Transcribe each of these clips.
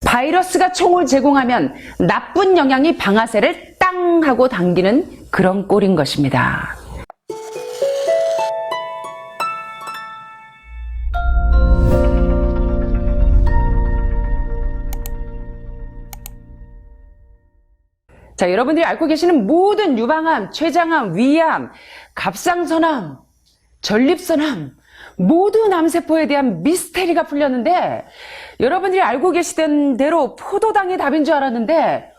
바이러스가 총을 제공하면 나쁜 영향이 방아쇠를 땅 하고 당기는 그런 꼴인 것입니다. 자, 여러분들이 앓고 계시는 모든 유방암, 췌장암, 위암, 갑상선암, 전립선암, 모든 암세포에 대한 미스테리가 풀렸는데, 여러분들이 알고 계시던 대로 포도당이 답인 줄 알았는데,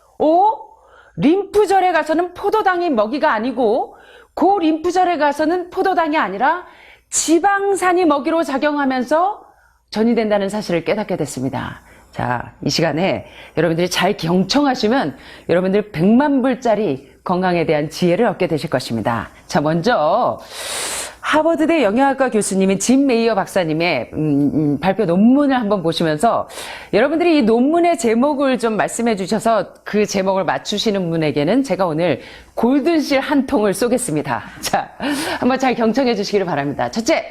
림프절에 가서는 포도당이 먹이가 아니고, 그 림프절에 가서는 포도당이 아니라 지방산이 먹이로 작용하면서 전이 된다는 사실을 깨닫게 됐습니다. 자, 이 시간에 여러분들이 잘 경청하시면 여러분들 100만 불짜리 건강에 대한 지혜를 얻게 되실 것입니다. 자, 먼저 하버드대 영양학과 교수님인 짐 메이어 박사님의 발표 논문을 한번 보시면서 여러분들이 이 논문의 제목을 좀 말씀해 주셔서 그 제목을 맞추시는 분에게는 제가 오늘 골든실 한 통을 쏘겠습니다. 자, 한번 잘 경청해 주시기를 바랍니다. 첫째,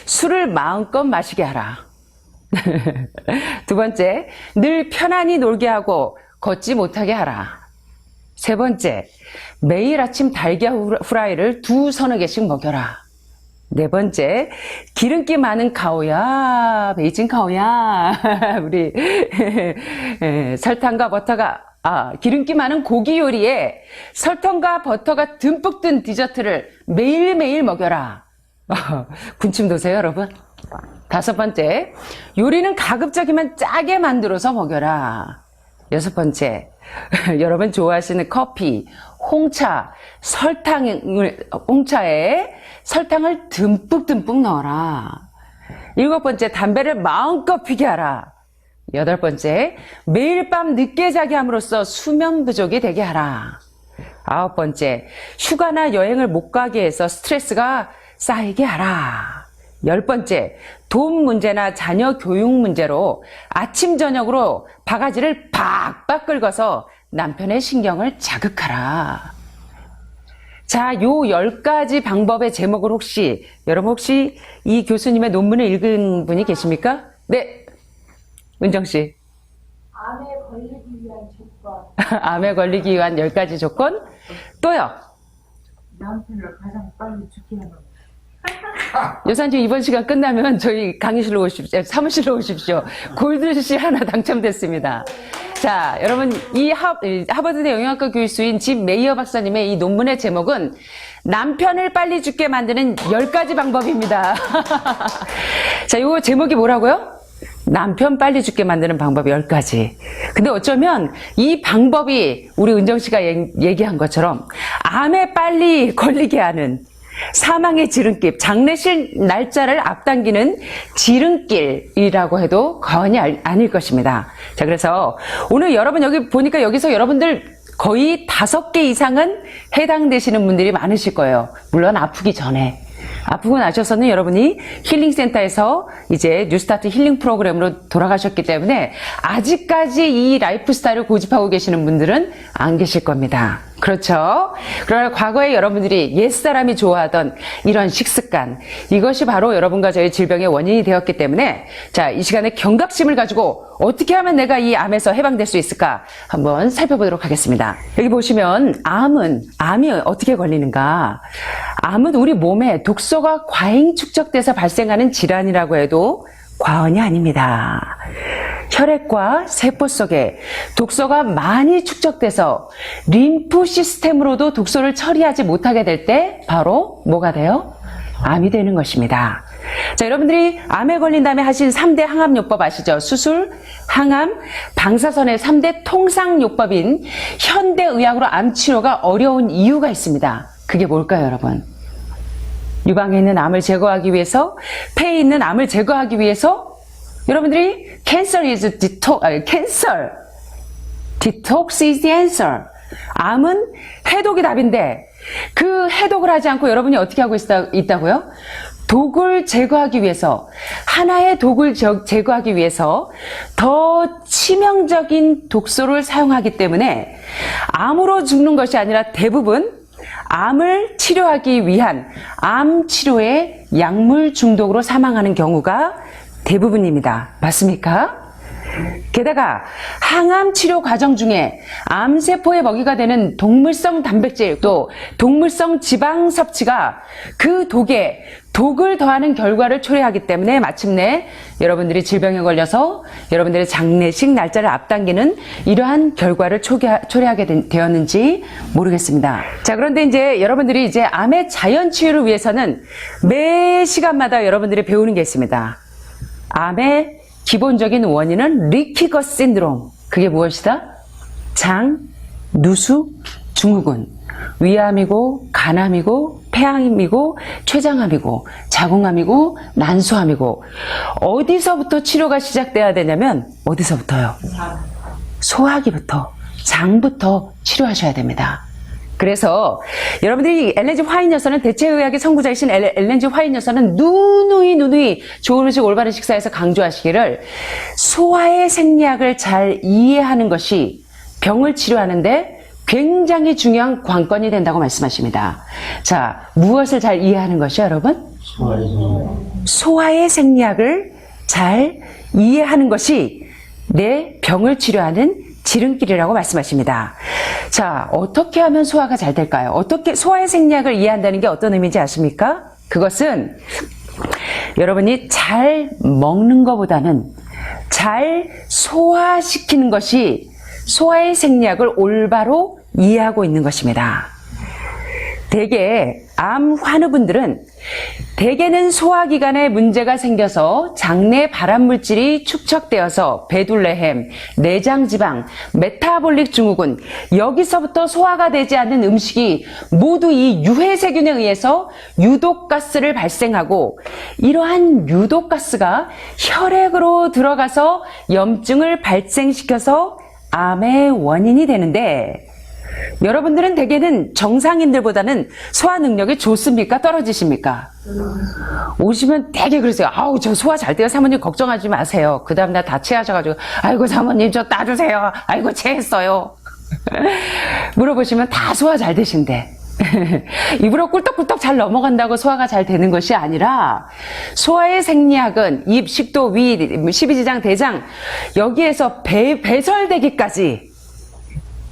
술을 마음껏 마시게 하라. 두 번째, 늘 편안히 놀게 하고 걷지 못하게 하라. 세 번째, 매일 아침 달걀 후라이를 서너 개씩 먹여라. 네 번째, 기름기 많은 카오야, 베이징 카오야. 우리 설탕과 버터가 기름기 많은 고기 요리에 설탕과 버터가 듬뿍 든 디저트를 매일매일 먹여라. 군침 도세요, 여러분? 다섯 번째, 요리는 가급적이면 짜게 만들어서 먹여라. 여섯 번째, 여러분 좋아하시는 커피, 홍차에 설탕을 듬뿍 넣어라. 일곱 번째, 담배를 마음껏 피게 하라. 여덟 번째, 매일 밤 늦게 자게 함으로써 수면 부족이 되게 하라. 아홉 번째, 휴가나 여행을 못 가게 해서 스트레스가 쌓이게 하라. 열 번째, 돈 문제나 자녀 교육 문제로 아침 저녁으로 바가지를 팍팍 긁어서 남편의 신경을 자극하라. 자, 요 10가지 방법의 제목을 여러분 혹시 이 교수님의 논문을 읽은 분이 계십니까? 네, 은정씨. 암에 걸리기 위한 조건. 암에 걸리기 위한 10가지 조건. 또요. 남편을 가장 빨리 죽게 하는. 여사님, 이번 시간 끝나면 저희 강의실로 오십시오. 사무실로 오십시오. 골든실 하나 당첨됐습니다. 자, 여러분, 이 하버드대 영양학과 교수인 짐 메이어 박사님의 이 논문의 제목은 남편을 빨리 죽게 만드는 10가지 방법입니다. 자, 이거 제목이 뭐라고요? 남편 빨리 죽게 만드는 방법 10가지. 근데 어쩌면 이 방법이 우리 은정씨가 얘기한 것처럼 암에 빨리 걸리게 하는 사망의 지름길, 장례식 날짜를 앞당기는 지름길이라고 해도 과언이 아닐 것입니다. 자, 그래서 오늘 여러분 여기 보니까 여기서 여러분들 거의 5개 이상은 해당되시는 분들이 많으실 거예요. 물론 아프기 전에. 아프고 나셔서는 여러분이 힐링센터에서 이제 뉴스타트 힐링 프로그램으로 돌아가셨기 때문에 아직까지 이 라이프 스타일을 고집하고 계시는 분들은 안 계실 겁니다. 그렇죠? 그러나 과거에 여러분들이 옛사람이 좋아하던 이런 식습관, 이것이 바로 여러분과 저의 질병의 원인이 되었기 때문에 자, 이 시간에 경각심을 가지고 어떻게 하면 내가 이 암에서 해방될 수 있을까 한번 살펴보도록 하겠습니다. 여기 보시면 암이 어떻게 걸리는가? 암은 우리 몸에 독소가 과잉 축적돼서 발생하는 질환이라고 해도 과언이 아닙니다. 혈액과 세포 속에 독소가 많이 축적돼서 림프 시스템으로도 독소를 처리하지 못하게 될 때 바로 뭐가 돼요? 암이 되는 것입니다. 자, 여러분들이 암에 걸린 다음에 하신 3대 항암요법 아시죠? 수술, 항암, 방사선의 3대 통상요법인 현대의학으로 암치료가 어려운 이유가 있습니다. 그게 뭘까요, 여러분? 유방에 있는 암을 제거하기 위해서, 폐에 있는 암을 제거하기 위해서 여러분들이 cancer is cancer. detox is the answer. 암은 해독이 답인데 그 해독을 하지 않고 여러분이 어떻게 하고 있다고요? 독을 제거하기 위해서, 하나의 독을 제거하기 위해서 더 치명적인 독소를 사용하기 때문에 암으로 죽는 것이 아니라 대부분 암을 치료하기 위한 암 치료의 약물 중독으로 사망하는 경우가 대부분입니다. 맞습니까? 게다가 항암 치료 과정 중에 암세포의 먹이가 되는 동물성 단백질 또 동물성 지방 섭취가 그 독을 더하는 결과를 초래하기 때문에 마침내 여러분들이 질병에 걸려서 여러분들의 장례식 날짜를 앞당기는 이러한 결과를 초래하게 되었는지 모르겠습니다. 자, 그런데 이제 여러분들이 이제 암의 자연 치유를 위해서는 매 시간마다 여러분들이 배우는 게 있습니다. 암의 기본적인 원인은 리키거 신드롬. 그게 무엇이다? 장, 누수, 증후군. 위암이고 간암이고 폐암이고 췌장암이고 자궁암이고 난소암이고 어디서부터 치료가 시작돼야 되냐면 어디서부터요? 소화기부터 장부터 치료하셔야 됩니다. 그래서 여러분들이 엘렌 G 화이트 여사는 대체의학의 선구자이신 엘렌 G 화이트 여사는 누누이 좋은 음식 올바른 식사에서 강조하시기를 소화의 생리학을 잘 이해하는 것이 병을 치료하는데 굉장히 중요한 관건이 된다고 말씀하십니다. 자, 무엇을 잘 이해하는 것이요, 여러분? 소화의 생리학을 잘 이해하는 것이 내 병을 치료하는 지름길이라고 말씀하십니다. 자, 어떻게 하면 소화가 잘 될까요? 어떻게 소화의 생리학을 이해한다는 게 어떤 의미인지 아십니까? 그것은 여러분이 잘 먹는 것보다는 잘 소화시키는 것이 소화의 생리학을 올바로 이해하고 있는 것입니다. 대개 암 환우분들은 대개는 소화기관에 문제가 생겨서 장내 발암물질이 축적되어서 배둘레헴, 내장지방, 메타볼릭 증후군 여기서부터 소화가 되지 않는 음식이 모두 이 유해세균에 의해서 유독가스를 발생하고 이러한 유독가스가 혈액으로 들어가서 염증을 발생시켜서 암의 원인이 되는데 여러분들은 대개는 정상인들보다는 소화 능력이 좋습니까? 떨어지십니까? 오시면 되게 그러세요. 아우, 저 소화 잘 돼요. 사모님 걱정하지 마세요. 그 다음날 다 체하셔가지고 아이고 사모님 저 따주세요. 아이고 체했어요. 물어보시면 다 소화 잘 되신대. 입으로 꿀떡꿀떡 잘 넘어간다고 소화가 잘 되는 것이 아니라 소화의 생리학은 입, 식도, 위, 십이지장, 대장 여기에서 배설되기까지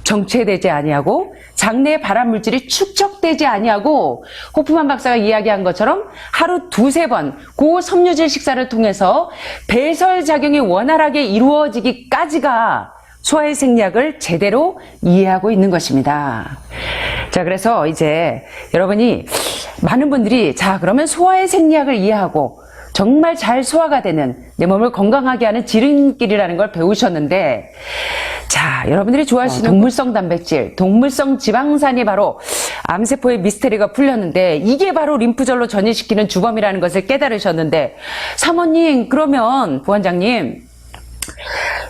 정체되지 아니하고 장내에 발암물질이 축적되지 아니하고 호프만 박사가 이야기한 것처럼 하루 두세 번 고섬유질 식사를 통해서 배설작용이 원활하게 이루어지기까지가 소화의 생리학을 제대로 이해하고 있는 것입니다. 자, 그래서 이제 여러분이 많은 분들이 자, 그러면 소화의 생리학을 이해하고 정말 잘 소화가 되는 내 몸을 건강하게 하는 지름길이라는 걸 배우셨는데 자, 여러분들이 좋아하시는 동물성 단백질, 동물성 지방산이 바로 암세포의 미스테리가 풀렸는데 이게 바로 림프절로 전이시키는 주범이라는 것을 깨달으셨는데 사모님 그러면 부원장님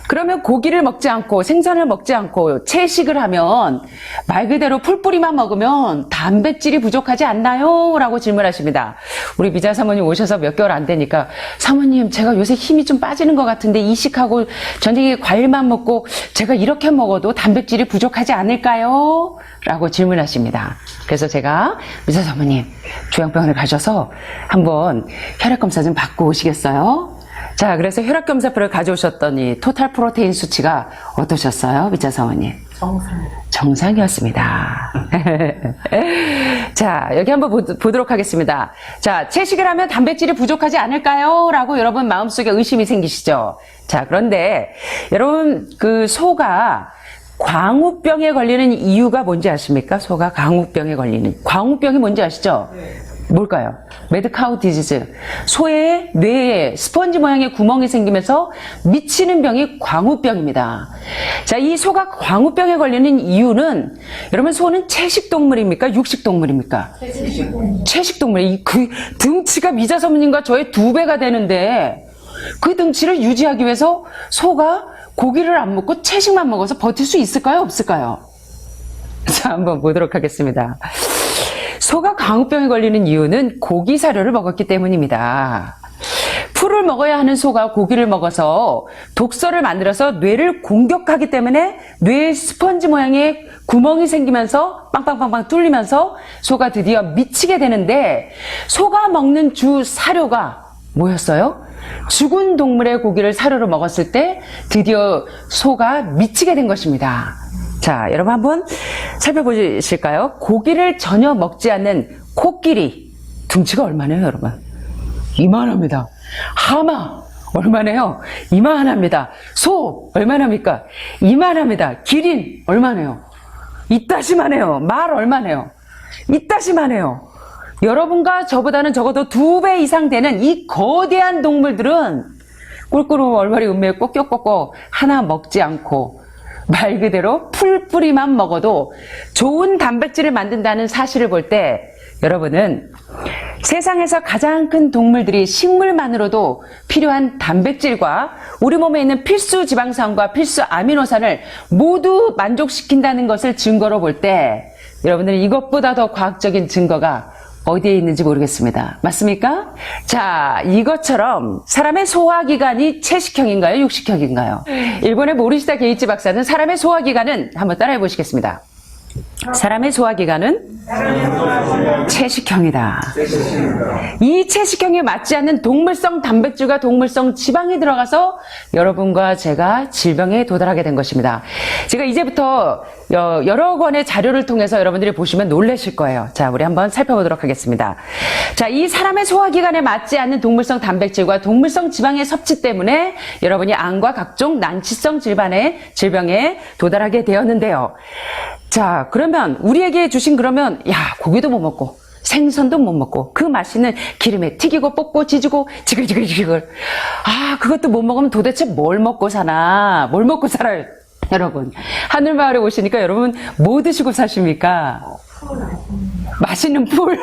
그러면 고기를 먹지 않고 생선을 먹지 않고 채식을 하면 말 그대로 풀뿌리만 먹으면 단백질이 부족하지 않나요? 라고 질문하십니다. 우리 미자 사모님 오셔서 몇 개월 안 되니까 사모님 제가 요새 힘이 좀 빠지는 것 같은데 이식하고 저녁에 과일만 먹고 제가 이렇게 먹어도 단백질이 부족하지 않을까요? 라고 질문하십니다. 그래서 제가 미자 사모님 조양병원에 가셔서 한번 혈액검사 좀 받고 오시겠어요? 자, 그래서 혈액검사표를 가져오셨더니 토탈 프로테인 수치가 어떠셨어요? 미자 사모님? 정상이었습니다. 자, 여기 한번 보도록 하겠습니다. 자, 채식을 하면 단백질이 부족하지 않을까요? 라고 여러분 마음속에 의심이 생기시죠? 자, 그런데 여러분 그 소가 광우병에 걸리는 이유가 뭔지 아십니까? 소가 광우병에 걸리는 광우병이 뭔지 아시죠? 네. 뭘까요? 매드카우 디지즈. 소의 뇌에 스펀지 모양의 구멍이 생기면서 미치는 병이 광우병입니다. 자, 이 소가 광우병에 걸리는 이유는 여러분 소는 채식동물입니까? 육식동물입니까? 채식동물. 그 등치가 미자 사모님과 저의 2배가 되는데 그 등치를 유지하기 위해서 소가 고기를 안 먹고 채식만 먹어서 버틸 수 있을까요? 없을까요? 자, 한번 보도록 하겠습니다. 소가 광우병에 걸리는 이유는 고기 사료를 먹었기 때문입니다. 풀을 먹어야 하는 소가 고기를 먹어서 독소를 만들어서 뇌를 공격하기 때문에 뇌에 스펀지 모양의 구멍이 생기면서 빵빵빵빵 뚫리면서 소가 드디어 미치게 되는데 소가 먹는 주 사료가 뭐였어요? 죽은 동물의 고기를 사료로 먹었을 때 드디어 소가 미치게 된 것입니다. 자, 여러분 한번 살펴보실까요? 고기를 전혀 먹지 않는 코끼리 둥치가 얼마나요, 여러분? 이만합니다. 하마 얼마나요? 이만합니다. 소 얼마나입니까? 이만합니다. 기린 얼마나요? 이따시만해요. 말 얼마나요? 이따시만해요. 여러분과 저보다는 적어도 2배 이상 되는 이 거대한 동물들은 꿀꿀 얼마리 음매에 꼭꼭꼭꼭 하나 먹지 않고 말 그대로 풀뿌리만 먹어도 좋은 단백질을 만든다는 사실을 볼 때 여러분은 세상에서 가장 큰 동물들이 식물만으로도 필요한 단백질과 우리 몸에 있는 필수 지방산과 필수 아미노산을 모두 만족시킨다는 것을 증거로 볼 때 여러분들은 이것보다 더 과학적인 증거가 어디에 있는지 모르겠습니다. 맞습니까? 자, 이것처럼 사람의 소화기관이 채식형인가요? 육식형인가요? 일본의 모리시다 게이치 박사는 사람의 소화기관은 한번 따라해 보시겠습니다. 사람의 소화기관은 채식형이다. 이 채식형에 맞지 않는 동물성 단백질과 동물성 지방이 들어가서 여러분과 제가 질병에 도달하게 된 것입니다. 제가 이제부터 여러 권의 자료를 통해서 여러분들이 보시면 놀라실 거예요. 자, 우리 한번 살펴보도록 하겠습니다. 자, 이 사람의 소화기관에 맞지 않는 동물성 단백질과 동물성 지방의 섭취 때문에 여러분이 암과 각종 난치성 질병에 도달하게 되었는데요. 자, 그러면 우리에게 주신 그러면 고기도 못 먹고 생선도 못 먹고 그 맛있는 기름에 튀기고 볶고 지지고 지글지글 그것도 못 먹으면 도대체 뭘 먹고 사나? 뭘 먹고 살아요? 여러분, 하늘마을에 오시니까 여러분 뭐 드시고 사십니까? 맛있는 풀.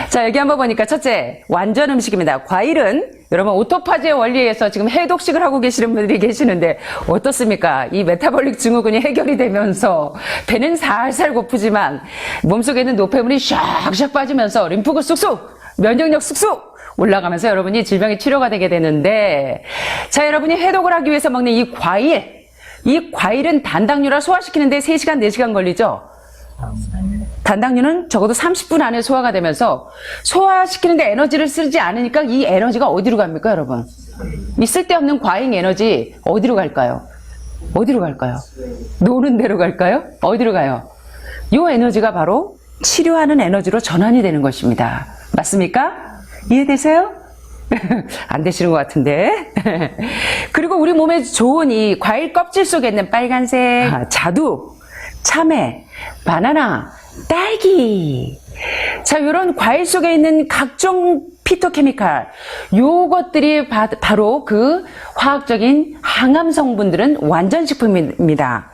자, 여기 한번 보니까 첫째, 완전 음식입니다. 과일은 여러분 오토파지의 원리에서 지금 해독식을 하고 계시는 분들이 계시는데 어떻습니까? 이 메타볼릭 증후군이 해결이 되면서 배는 살살 고프지만 몸속에 있는 노폐물이 샥샥 빠지면서 림프구 쑥쑥, 면역력 쑥쑥 올라가면서 여러분이 질병의 치료가 되게 되는데, 자, 여러분이 해독을 하기 위해서 먹는 이 과일은 단당류라 소화시키는데 3시간, 4시간 걸리죠? 단당류는 적어도 30분 안에 소화가 되면서 소화시키는데 에너지를 쓰지 않으니까 이 에너지가 어디로 갑니까, 여러분? 이 쓸데없는 과잉 에너지 어디로 갈까요? 어디로 갈까요? 노는 데로 갈까요? 어디로 가요? 이 에너지가 바로 치료하는 에너지로 전환이 되는 것입니다. 맞습니까? 이해되세요? 안 되시는 것 같은데. 그리고 우리 몸에 좋은 이 과일 껍질 속에 있는 빨간색 자두, 참외, 바나나, 딸기. 자, 이런 과일 속에 있는 각종 피토케미칼, 요것들이 바로 그 화학적인 항암 성분들은 완전식품입니다.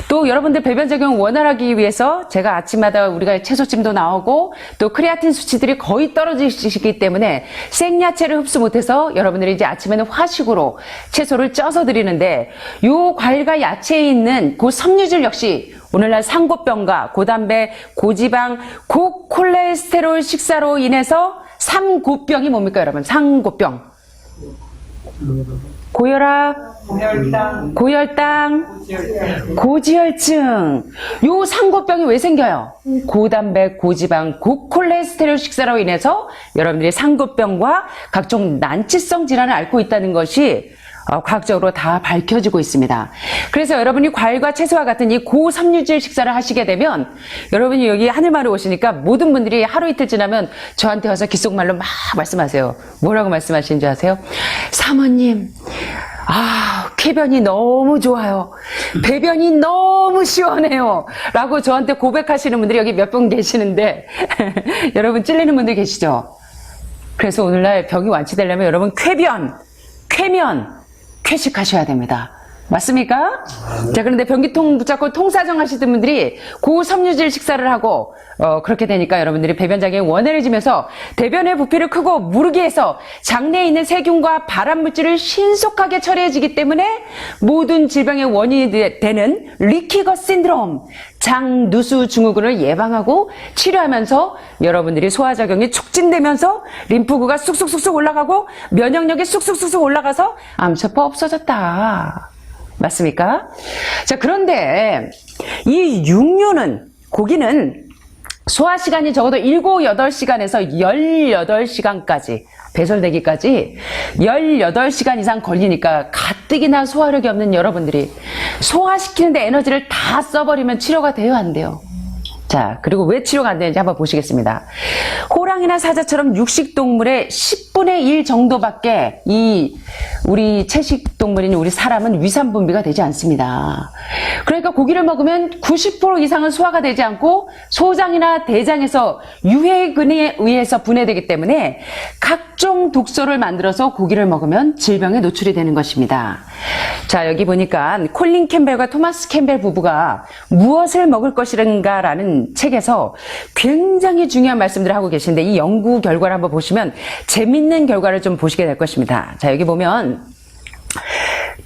또 여러분들 배변작용 원활하기 위해서 제가 아침마다 우리가 채소찜도 나오고 또 크레아틴 수치들이 거의 떨어지시기 때문에 생야채를 흡수 못해서 여러분들이 이제 아침에는 화식으로 채소를 쪄서 드리는데, 요 과일과 야채에 있는 그 섬유질 역시 오늘날 상고병과 고단백, 고지방, 고콜레스테롤 식사로 인해서 상고병이 뭡니까, 여러분? 상고병. 고혈압, 고혈당, 고지혈증. 요 상고병이 왜 생겨요? 고단백, 고지방, 고콜레스테롤 식사로 인해서 여러분들이 상고병과 각종 난치성 질환을 앓고 있다는 것이 과학적으로 다 밝혀지고 있습니다. 그래서 여러분이 과일과 채소와 같은 이 고섬유질 식사를 하시게 되면 여러분이 여기 하늘마을에 오시니까 모든 분들이 하루 이틀 지나면 저한테 와서 귓속말로 막 말씀하세요. 뭐라고 말씀하시는지 아세요? 사모님, 쾌변이 너무 좋아요. 배변이 너무 시원해요. 라고 저한테 고백하시는 분들이 여기 몇 분 계시는데 여러분 찔리는 분들 계시죠? 그래서 오늘날 병이 완치되려면 여러분 쾌면, 쾌식하셔야 됩니다. 맞습니까? 자, 그런데 변기통 붙잡고 통사정 하시던 분들이 고섬유질 식사를 하고 그렇게 되니까 여러분들이 배변작용이 원활해지면서 대변의 부피를 크고 무르게 해서 장내에 있는 세균과 발암물질을 신속하게 처리해지기 때문에 모든 질병의 원인이 되는 리키거 신드롬, 장누수 증후군을 예방하고 치료하면서 여러분들이 소화작용이 촉진되면서 림프구가 쑥쑥쑥쑥 올라가고 면역력이 쑥쑥쑥쑥 올라가서 암세포 없어졌다. 맞습니까? 자, 그런데 이 육류는, 고기는 소화 시간이 적어도 7, 8시간에서 18시간까지 배설되기까지 18시간 이상 걸리니까 가뜩이나 소화력이 없는 여러분들이 소화시키는데 에너지를 다 써버리면 치료가 돼요, 안 돼요? 자, 그리고 왜 치료가 안 되는지 한번 보시겠습니다. 호랑이나 사자처럼 육식동물의 10분의 1 정도밖에 우리 채식동물인 우리 사람은 위산분비가 되지 않습니다. 그러니까 고기를 먹으면 90% 이상은 소화가 되지 않고 소장이나 대장에서 유해근에 의해서 분해되기 때문에 각종 독소를 만들어서 고기를 먹으면 질병에 노출이 되는 것입니다. 자, 여기 보니까 콜린 캠벨과 토마스 캠벨 부부가 무엇을 먹을 것인가라는 책에서 굉장히 중요한 말씀들을 하고 계신데 이 연구 결과를 한번 보시면 재밌는 결과를 좀 보시게 될 것입니다. 자, 여기 보면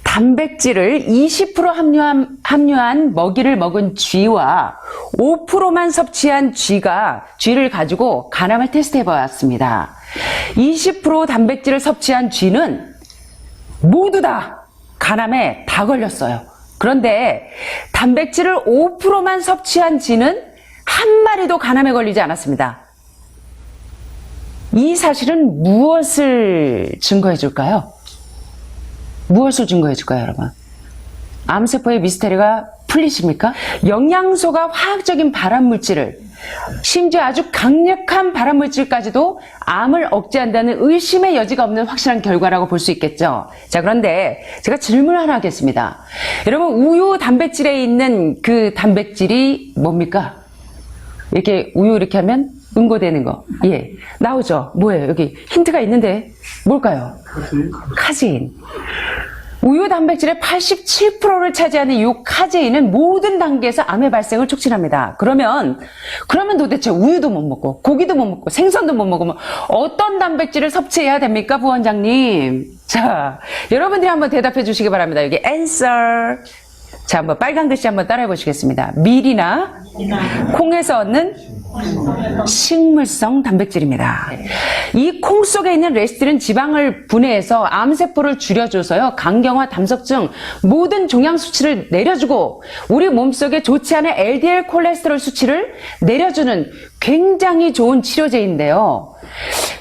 단백질을 20% 함유한 먹이를 먹은 쥐와 5%만 섭취한 쥐를 가지고 간암을 테스트해 보았습니다. 20% 단백질을 섭취한 쥐는 모두 다 간암에 다 걸렸어요. 그런데 단백질을 5%만 섭취한 쥐는 한 마리도 간암에 걸리지 않았습니다. 이 사실은 무엇을 증거해 줄까요? 무엇을 증거해 줄까요, 여러분? 암세포의 미스테리가 풀리십니까? 영양소가 화학적인 발암물질을, 심지어 아주 강력한 발암물질까지도 암을 억제한다는 의심의 여지가 없는 확실한 결과라고 볼 수 있겠죠. 자, 그런데 제가 질문을 하나 하겠습니다. 여러분, 우유 단백질에 있는 그 단백질이 뭡니까? 이렇게 우유 이렇게 하면 응고되는 거. 예. 나오죠? 뭐예요? 여기 힌트가 있는데 뭘까요? 카제인. 우유 단백질의 87%를 차지하는 이 카제인은 모든 단계에서 암의 발생을 촉진합니다. 그러면 도대체 우유도 못 먹고 고기도 못 먹고 생선도 못 먹으면 어떤 단백질을 섭취해야 됩니까, 부원장님? 자, 여러분들이 한번 대답해 주시기 바랍니다. 여기 answer. 자, 한번 빨간 글씨 한번 따라해 보시겠습니다. 밀이나 콩에서 얻는 식물성 단백질입니다. 이 콩 속에 있는 레시틴은 지방을 분해해서 암세포를 줄여줘서요, 간경화, 담석증 모든 종양 수치를 내려주고 우리 몸속에 좋지 않은 LDL 콜레스테롤 수치를 내려주는 굉장히 좋은 치료제인데요.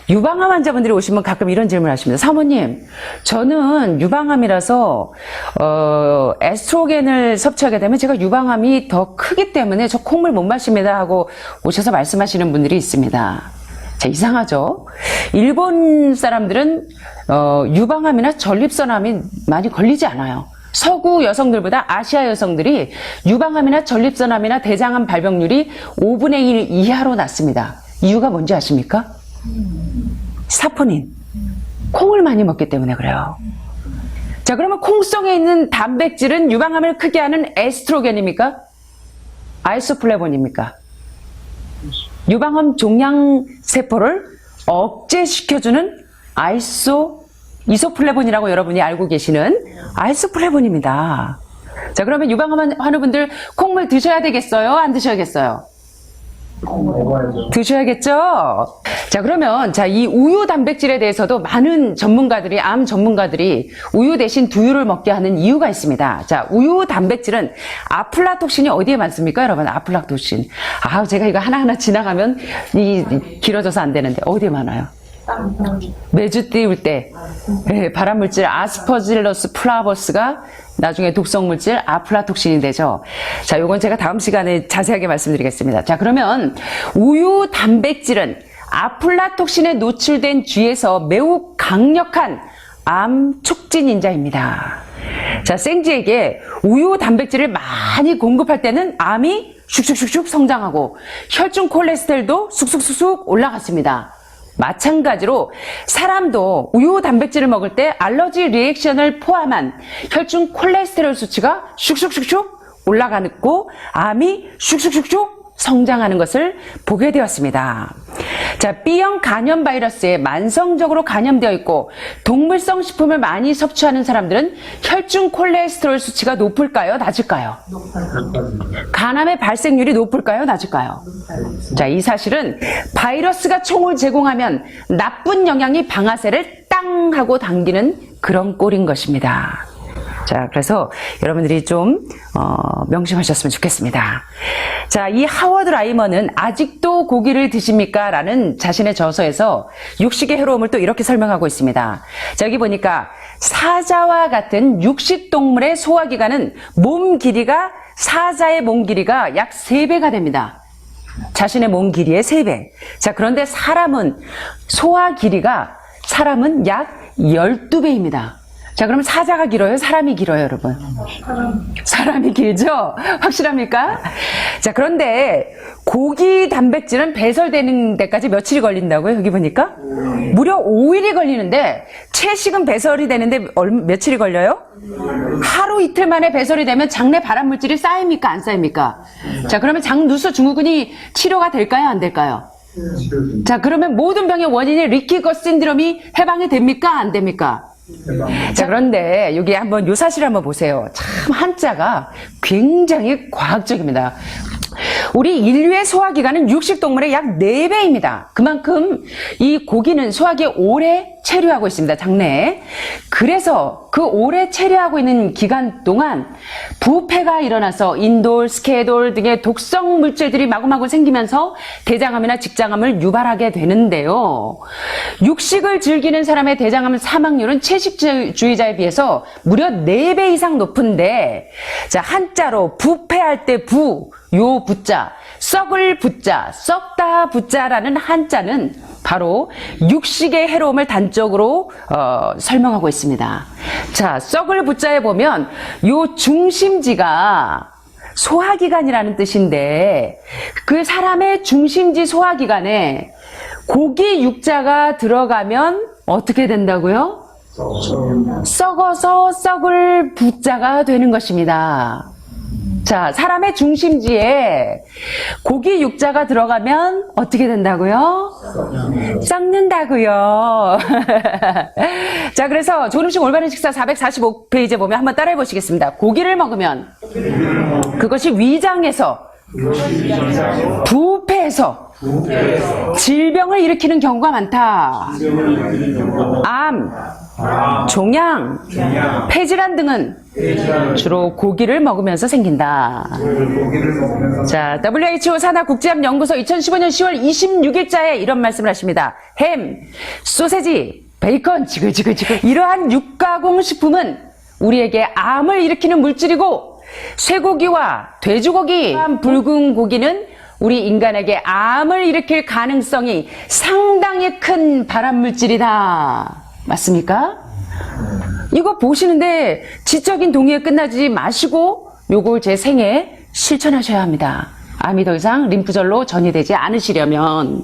유방암 환자분들이 오시면 가끔 이런 질문을 하십니다. 사모님, 저는 유방암이라서 에스트로겐을 섭취하게 되면 제가 유방암이 더 크기 때문에 저 콩물 못 마십니다 하고 오셔서 말씀하시는 분들이 있습니다. 자, 이상하죠? 일본 사람들은 유방암이나 전립선암이 많이 걸리지 않아요. 서구 여성들보다 아시아 여성들이 유방암이나 전립선암이나 대장암 발병률이 5분의 1 이하로 낮습니다. 이유가 뭔지 아십니까? 사포닌. 콩을 많이 먹기 때문에 그래요. 자, 그러면 콩 속에 있는 단백질은 유방암을 크게 하는 에스트로겐입니까? 아이소플레본입니까? 유방암 종양세포를 억제시켜주는 이소플레본이라고 여러분이 알고 계시는 아이소플레본입니다. 자, 그러면 유방암 환우분들 콩물 드셔야 되겠어요? 안 드셔야겠어요? 드셔야겠죠? 자, 그러면 이 우유 단백질에 대해서도 많은 전문가들이, 암 전문가들이 우유 대신 두유를 먹게 하는 이유가 있습니다. 자, 우유 단백질은 아플라톡신이 어디에 많습니까, 여러분? 아플라톡신. 제가 이거 하나하나 지나가면 길어져서 안 되는데 어디에 많아요? 매주 띄울 때 발암물질 아스퍼질러스 플라버스가 나중에 독성물질 아플라톡신이 되죠. 자, 요건 제가 다음 시간에 자세하게 말씀드리겠습니다. 자, 그러면 우유 단백질은 아플라톡신에 노출된 쥐에서 매우 강력한 암 촉진인자입니다. 자, 생쥐에게 우유 단백질을 많이 공급할 때는 암이 슉슉슉슉 성장하고 혈중 콜레스테롤도 쑥쑥쑥쑥 올라갔습니다. 마찬가지로 사람도 우유 단백질을 먹을 때 알러지 리액션을 포함한 혈중 콜레스테롤 수치가 슉슉슉슉 올라가고 암이 슉슉슉슉 성장하는 것을 보게 되었습니다. 자, B형 간염 바이러스에 만성적으로 감염되어 있고 동물성 식품을 많이 섭취하는 사람들은 혈중 콜레스테롤 수치가 높을까요? 낮을까요? 간암의 발생률이 높을까요? 낮을까요? 자, 이 사실은 바이러스가 총을 제공하면 나쁜 영향이 방아쇠를 땅 하고 당기는 그런 꼴인 것입니다. 자, 그래서 여러분들이 좀 명심하셨으면 좋겠습니다. 자, 이 하워드 라이먼은 아직도 고기를 드십니까? 라는 자신의 저서에서 육식의 해로움을 또 이렇게 설명하고 있습니다. 자, 여기 보니까 사자와 같은 육식동물의 소화기관은 몸 길이가 사자의 몸 길이가 약 3배가 됩니다. 자신의 몸 길이의 3배. 자, 그런데 소화 길이가 사람은 약 12배입니다. 자, 그럼 사자가 길어요? 사람이 길어요, 여러분? 사람이 길죠? 확실합니까? 자, 그런데 고기 단백질은 배설되는 데까지 며칠이 걸린다고요? 여기 보니까? 무려 5일이 걸리는데 채식은 배설이 되는데 며칠이 걸려요? 하루 이틀 만에 배설이 되면 장내 발암물질이 쌓입니까? 안 쌓입니까? 자, 그러면 장누수 증후군이 치료가 될까요? 안 될까요? 자, 그러면 모든 병의 원인이 리키거 신드롬이 해방이 됩니까? 안 됩니까? 자, 그런데 여기 한번 요 사실 한번 보세요. 참 한자가 굉장히 과학적입니다. 우리 인류의 소화기관은 육식동물의 약 4배입니다. 그만큼 이 고기는 소화기에 오래 체류하고 있습니다. 장내에. 그래서 그 오래 체류하고 있는 기간 동안 부패가 일어나서 인돌, 스케돌 등의 독성 물질들이 마구마구 생기면서 대장암이나 직장암을 유발하게 되는데요. 육식을 즐기는 사람의 대장암 사망률은 채식주의자에 비해서 무려 4배 이상 높은데, 자, 한자로 부패할 때 요 부자, 썩을 부자, 썩다 부자라는 한자는 바로 육식의 해로움을 단적으로 설명하고 있습니다. 자, 썩을 부자에 보면 요 중심지가 소화기관이라는 뜻인데, 그 사람의 중심지 소화기관에 고기 육자가 들어가면 어떻게 된다고요? 썩어서 썩을 부자가 되는 것입니다. 자, 사람의 중심지에 고기 육자가 들어가면 어떻게 된다고요? 썩는다고요. 자, 그래서 좋은 음식 올바른 식사 445페이지에 보면 한번 따라해 보시겠습니다. 고기를 먹으면 그것이 위장에서 부패해서 질병을 일으키는 경우가 많다. 암, 종양, 폐질환 등은 주로 고기를 먹으면서 생긴다. 자, WHO 산하국제암연구소 2015년 10월 26일자에 이런 말씀을 하십니다. 햄, 소세지, 베이컨, 지글지글 이러한 육가공 식품은 우리에게 암을 일으키는 물질이고, 쇠고기와 돼지고기, 붉은 고기는 우리 인간에게 암을 일으킬 가능성이 상당히 큰 발암물질이다. 맞습니까? 이거 보시는데 지적인 동의에 끝나지 마시고 요걸 제 생에 실천하셔야 합니다. 암이 더 이상 림프절로 전이되지 않으시려면.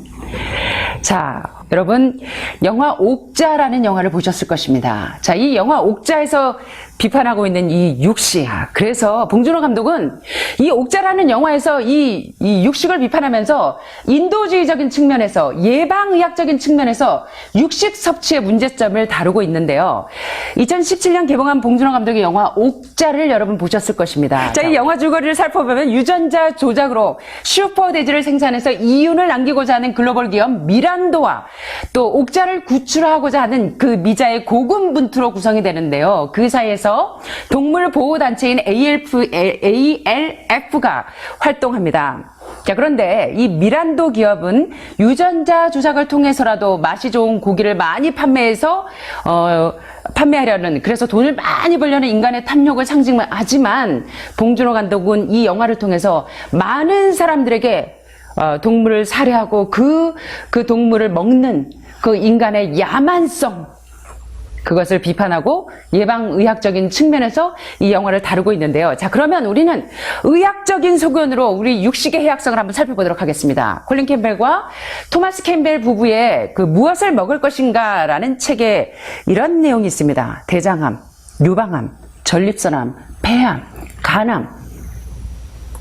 자, 여러분, 영화 옥자라는 영화를 보셨을 것입니다. 자, 이 영화 옥자에서 비판하고 있는 이 육식. 그래서 봉준호 감독은 이 옥자라는 영화에서 이 육식을 비판하면서 인도주의적인 측면에서, 예방의학적인 측면에서 육식 섭취의 문제점을 다루고 있는데요. 2017년 개봉한 봉준호 감독의 영화 옥자를 여러분 보셨을 것입니다. 자, 이 영화 줄거리를 살펴보면 유전자 조작으로 슈퍼돼지를 생산해서 이윤을 남기고자 하는 글로벌 기업 미란도와 또 옥자를 구출하고자 하는 그 미자의 고군분투로 구성이 되는데요. 그 사이에서 동물보호단체인 ALF가 활동합니다. 자, 그런데 이 미란도 기업은 유전자 조작을 통해서라도 맛이 좋은 고기를 많이 판매하려는, 그래서 돈을 많이 벌려는 인간의 탐욕을 상징하지만, 봉준호 감독은 이 영화를 통해서 많은 사람들에게 동물을 살해하고 그 동물을 먹는 그 인간의 야만성, 그것을 비판하고 예방의학적인 측면에서 이 영화를 다루고 있는데요. 자, 그러면 우리는 의학적인 소견으로 우리 육식의 해악성을 한번 살펴보도록 하겠습니다. 콜린 캠벨과 토마스 캠벨 부부의 그 무엇을 먹을 것인가 라는 책에 이런 내용이 있습니다. 대장암, 유방암, 전립선암, 폐암, 간암.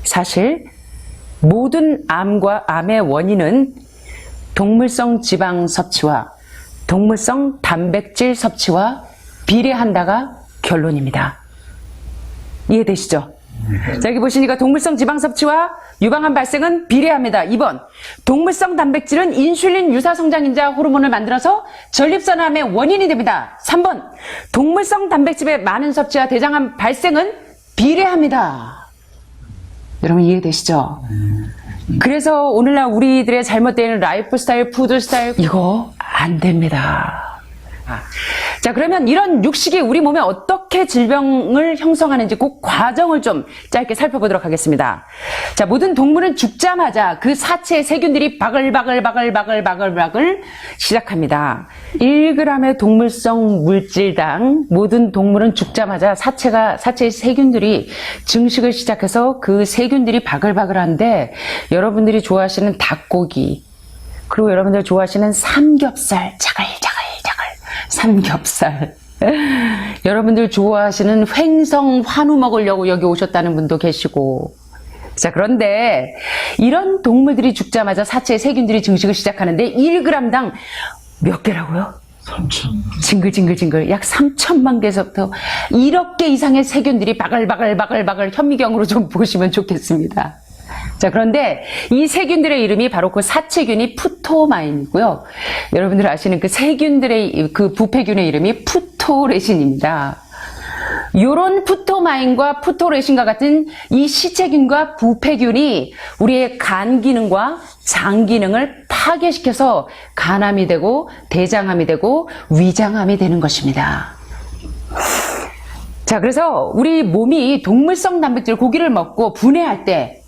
사실 모든 암의 원인은 동물성 지방 섭취와 동물성 단백질 섭취와 비례한다가 결론입니다. 이해되시죠? 자, 여기 보시니까 동물성 지방 섭취와 유방암 발생은 비례합니다. 2번, 동물성 단백질은 인슐린 유사 성장인자 호르몬을 만들어서 전립선암의 원인이 됩니다. 3번, 동물성 단백질의 많은 섭취와 대장암 발생은 비례합니다. 여러분 이해되시죠? 그래서 오늘날 우리들의 잘못된 라이프 스타일, 푸드 스타일 이거 안 됩니다. 자, 그러면 이런 육식이 우리 몸에 어떻게 질병을 형성하는지 그 과정을 좀 짧게 살펴보도록 하겠습니다. 자, 모든 동물은 죽자마자 그 사체의 세균들이 바글바글 시작합니다. 1g의 동물성 물질당 모든 동물은 죽자마자 사체의 세균들이 증식을 시작해서 그 세균들이 바글바글한데 여러분들이 좋아하시는 닭고기 그리고 여러분들 좋아하시는 삼겹살 삼겹살 여러분들 좋아하시는 횡성 환우 먹으려고 여기 오셨다는 분도 계시고 자 그런데 이런 동물들이 죽자마자 사체의 세균들이 증식을 시작하는데 1g당 몇 개라고요? 3천. 징글징글 약 3천만 개에서부터 1억 개 이상의 세균들이 바글바글 현미경으로 좀 보시면 좋겠습니다. 자, 그런데 이 세균들의 이름이 바로 그 사체균이 푸토마인이고요. 여러분들 아시는 그 세균들의 그 부패균의 이름이 푸토레신입니다. 요런 푸토마인과 푸토레신과 같은 이 시체균과 부패균이 우리의 간 기능과 장 기능을 파괴시켜서 간암이 되고 대장암이 되고 위장암이 되는 것입니다. 자, 그래서 우리 몸이 동물성 단백질 고기를 먹고 분해할 때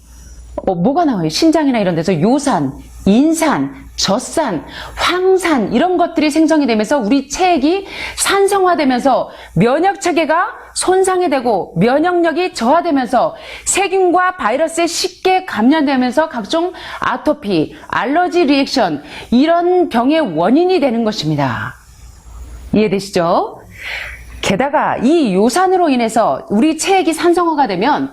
뭐가 나와요? 신장이나 이런 데서 요산, 인산, 젖산, 황산 이런 것들이 생성이 되면서 우리 체액이 산성화되면서 면역체계가 손상이 되고 면역력이 저하되면서 세균과 바이러스에 쉽게 감염되면서 각종 아토피, 알러지 리액션 이런 병의 원인이 되는 것입니다. 이해되시죠? 게다가 이 요산으로 인해서 우리 체액이 산성화가 되면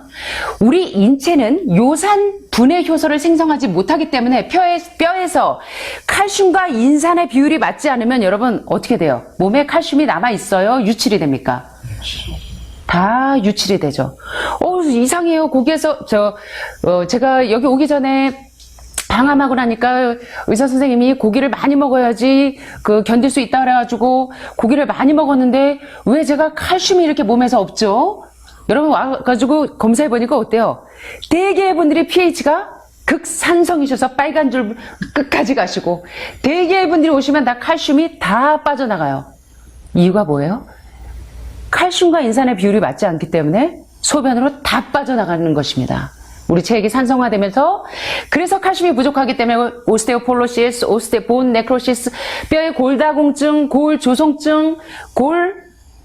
우리 인체는 요산 분해 효소를 생성하지 못하기 때문에 뼈에서 칼슘과 인산의 비율이 맞지 않으면 여러분 어떻게 돼요? 몸에 칼슘이 남아있어요? 유출이 됩니까? 다 유출이 되죠. 이상해요. 고기에서 제가 여기 오기 전에 방암하고 나니까 의사 선생님이 고기를 많이 먹어야지 견딜 수 있다 그래가지고 고기를 많이 먹었는데 왜 제가 칼슘이 이렇게 몸에서 없죠? 여러분 와가지고 검사해보니까 어때요? 대개의 분들이 pH가 극산성이셔서 빨간 줄 끝까지 가시고 대개의 분들이 오시면 다 칼슘이 다 빠져나가요. 이유가 뭐예요? 칼슘과 인산의 비율이 맞지 않기 때문에 소변으로 다 빠져나가는 것입니다. 우리 체액이 산성화되면서 그래서 칼슘이 부족하기 때문에 오스테오폴로시스, 본 네크로시스, 뼈의 골다공증, 골조성증,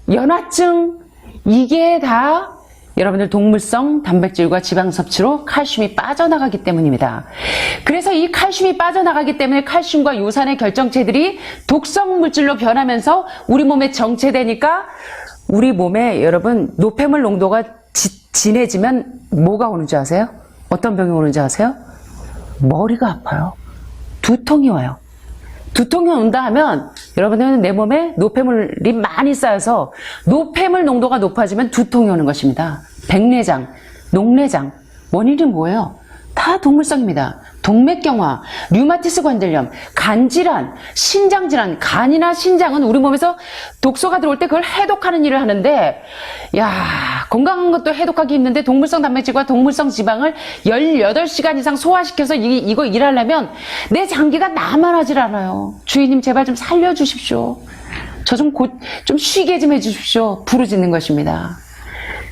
골연화증 이게 다 여러분들 동물성 단백질과 지방 섭취로 칼슘이 빠져나가기 때문입니다. 그래서 이 칼슘이 빠져나가기 때문에 칼슘과 요산의 결정체들이 독성 물질로 변하면서 우리 몸에 정체되니까 우리 몸에 여러분 노폐물 농도가 진해지면 뭐가 오는지 아세요? 어떤 병이 오는지 아세요? 머리가 아파요. 두통이 와요. 두통이 온다 하면 여러분들은 내 몸에 노폐물이 많이 쌓여서 노폐물 농도가 높아지면 두통이 오는 것입니다. 백내장, 녹내장 원인이 뭐예요? 다 동물성입니다. 동맥경화, 류마티스 관절염, 간질환, 신장질환, 간이나 신장은 우리 몸에서 독소가 들어올 때 그걸 해독하는 일을 하는데 건강한 것도 해독하기 힘든데 동물성 단백질과 동물성 지방을 18시간 이상 소화시켜서 이거 일하려면 내 장기가 나만하질 않아요. 주인님 제발 좀 살려주십시오. 저 좀 쉬게 좀 해주십시오. 부르짖는 것입니다.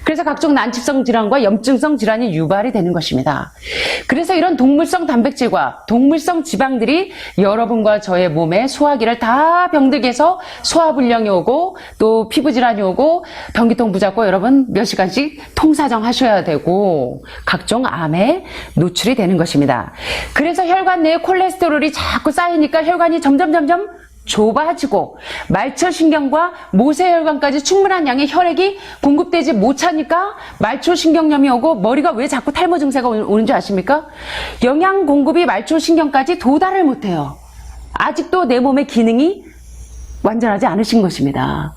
그래서 각종 난치성 질환과 염증성 질환이 유발이 되는 것입니다. 그래서 이런 동물성 단백질과 동물성 지방들이 여러분과 저의 몸에 소화기를 다 병들게 해서 소화불량이 오고 또 피부질환이 오고 변기통 부잡고 여러분 몇 시간씩 통사정 하셔야 되고 각종 암에 노출이 되는 것입니다. 그래서 혈관 내에 콜레스테롤이 자꾸 쌓이니까 혈관이 점점 좁아지고 말초신경과 모세혈관까지 충분한 양의 혈액이 공급되지 못하니까 말초신경염이 오고 머리가 왜 자꾸 탈모 증세가 오는 줄 아십니까? 영양 공급이 말초신경까지 도달을 못해요. 아직도 내 몸의 기능이 완전하지 않으신 것입니다.